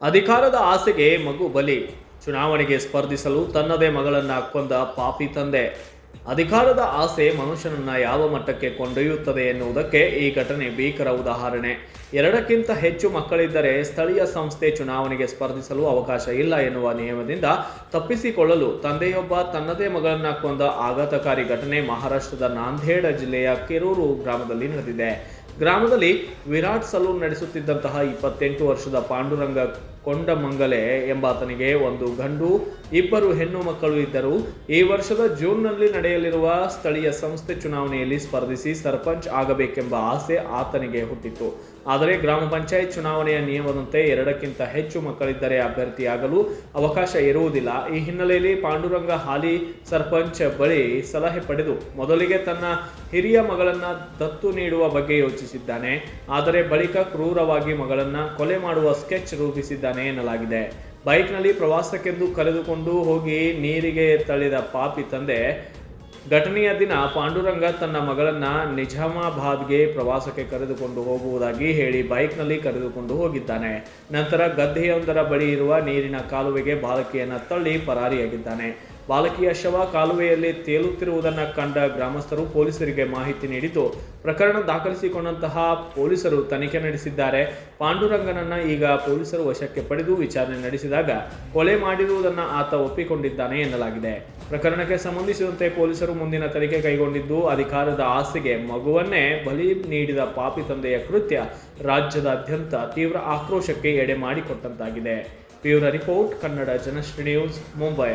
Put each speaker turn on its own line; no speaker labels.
ಅಧಿಕಾರದ ಆಸೆಗೆ ಮಗು ಬಲಿ. ಚುನಾವಣೆಗೆ ಸ್ಪರ್ಧಿಸಲು ತನ್ನದೇ ಮಗಳನ್ನ ಕೊಂದ ಪಾಪಿ ತಂದೆ. ಅಧಿಕಾರದ ಆಸೆ ಮನುಷ್ಯನನ್ನ ಯಾವ ಮಟ್ಟಕ್ಕೆ ಕೊಂಡೊಯ್ಯುತ್ತದೆ ಎನ್ನುವುದಕ್ಕೆ ಈ ಘಟನೆ ಭೀಕರ ಉದಾಹರಣೆ. ಎರಡಕ್ಕಿಂತ ಹೆಚ್ಚು ಮಕ್ಕಳಿದ್ದರೆ ಸ್ಥಳೀಯ ಸಂಸ್ಥೆ ಚುನಾವಣೆಗೆ ಸ್ಪರ್ಧಿಸಲು ಅವಕಾಶ ಇಲ್ಲ ಎನ್ನುವ ನಿಯಮದಿಂದ ತಪ್ಪಿಸಿಕೊಳ್ಳಲು ತಂದೆಯೊಬ್ಬ ತನ್ನದೇ ಮಗಳನ್ನ ಕೊಂದ ಆಘಾತಕಾರಿ ಘಟನೆ ಮಹಾರಾಷ್ಟ್ರದ ನಾಂದೇಡ್ ಜಿಲ್ಲೆಯ ಕೆರೂರು ಗ್ರಾಮದಲ್ಲಿ ನಡೆದಿದೆ. ಗ್ರಾಮದಲ್ಲಿ ವಿರಾಟ್ ಸಲೂನ್ ನಡೆಸುತ್ತಿದ್ದಂತಹ 28 ವರ್ಷದ ಪಾಂಡುರಂಗ ಕೊಂಡಮಂಗಲೆ ಎಂಬಾತನಿಗೆ ಒಂದು ಗಂಡು, ಇಬ್ಬರು ಹೆಣ್ಣು ಮಕ್ಕಳು ಇದ್ದರು. ಈ ವರ್ಷದ ಜೂನ್ನಲ್ಲಿ ನಡೆಯಲಿರುವ ಸ್ಥಳೀಯ ಸಂಸ್ಥೆ ಚುನಾವಣೆಯಲ್ಲಿ ಸ್ಪರ್ಧಿಸಿ ಸರ್ಪಂಚ್ ಆಗಬೇಕೆಂಬ ಆಸೆ ಆತನಿಗೆ ಹುಟ್ಟಿತ್ತು. ಆದರೆ ಗ್ರಾಮ ಪಂಚಾಯತ್ ಚುನಾವಣೆಯ ನಿಯಮದಂತೆ ಎರಡಕ್ಕಿಂತ ಹೆಚ್ಚು ಮಕ್ಕಳಿದ್ದರೆ ಅಭ್ಯರ್ಥಿಯಾಗಲು ಅವಕಾಶ ಇರುವುದಿಲ್ಲ. ಈ ಹಿನ್ನೆಲೆಯಲ್ಲಿ ಪಾಂಡುರಂಗ ಹಾಲಿ ಸರ್ಪಂಚ್ ಬಳಿ ಸಲಹೆ ಪಡೆದು ಮೊದಲಿಗೆ ತನ್ನ ಹಿರಿಯ ಮಗಳನ್ನ ದತ್ತು ನೀಡುವ ಬಗ್ಗೆ ಯೋಚಿಸಿದ್ದಾನೆ. ಆದರೆ ಬಳಿಕ ಕ್ರೂರವಾಗಿ ಮಗಳನ್ನ ಕೊಲೆ ಮಾಡುವ ಸ್ಕೆಚ್ ರೂಪಿಸಿದ್ದಾನೆ ಎನ್ನಲಾಗಿದೆ. ಬೈಕ್ನಲ್ಲಿ ಪ್ರವಾಸಕ್ಕೆಂದು ಕರೆದುಕೊಂಡು ಹೋಗಿ ನೀರಿಗೆ ತಳ್ಳಿದ ಪಾಪಿ ತಂದೆ ಘಟನೆಯ ದಿನ ಪಾಂಡುರಂಗ ತನ್ನ ಮಗಳನ್ನ ನಿಜಾಮಾಬಾದ್ಗೆ ಪ್ರವಾಸಕ್ಕೆ ಕರೆದುಕೊಂಡು ಹೋಗುವುದಾಗಿ ಹೇಳಿ ಬೈಕ್ನಲ್ಲಿ ಕರೆದುಕೊಂಡು ಹೋಗಿದ್ದಾನೆ. ನಂತರ ಗದ್ದೆಯೊಂದರ ಬಳಿ ಇರುವ ನೀರಿನ ಕಾಲುವೆಗೆ ಬಾಲಕಿಯನ್ನ ತಳ್ಳಿ ಪರಾರಿಯಾಗಿದ್ದಾನೆ. ಬಾಲಕಿಯ ಶವ ಕಾಲುವೆಯಲ್ಲಿ ತೇಲುತ್ತಿರುವುದನ್ನು ಕಂಡ ಗ್ರಾಮಸ್ಥರು ಪೊಲೀಸರಿಗೆ ಮಾಹಿತಿ ನೀಡಿದ್ದು, ಪ್ರಕರಣ ದಾಖಲಿಸಿಕೊಂಡಂತಹ ಪೊಲೀಸರು ತನಿಖೆ ನಡೆಸಿದ್ದಾರೆ. ಪಾಂಡುರಂಗನನ್ನ ಈಗ ಪೊಲೀಸರು ವಶಕ್ಕೆ ಪಡೆದು ವಿಚಾರಣೆ ನಡೆಸಿದಾಗ ಕೊಲೆ ಮಾಡಿರುವುದನ್ನು ಆತ ಒಪ್ಪಿಕೊಂಡಿದ್ದಾನೆ ಎನ್ನಲಾಗಿದೆ. ಪ್ರಕರಣಕ್ಕೆ ಸಂಬಂಧಿಸಿದಂತೆ ಪೊಲೀಸರು ಮುಂದಿನ ತನಿಖೆ ಕೈಗೊಂಡಿದ್ದು, ಅಧಿಕಾರದ ಆಸೆಗೆ ಮಗುವನ್ನೇ ಬಲಿ ನೀಡಿದ ಪಾಪಿ ತಂದೆಯ ಕೃತ್ಯ ರಾಜ್ಯದಾದ್ಯಂತ ತೀವ್ರ ಆಕ್ರೋಶಕ್ಕೆ ಎಡೆ ಮಾಡಿಕೊಟ್ಟಂತಾಗಿದೆ. Bureau report, Kannada Janashri news, Mumbai.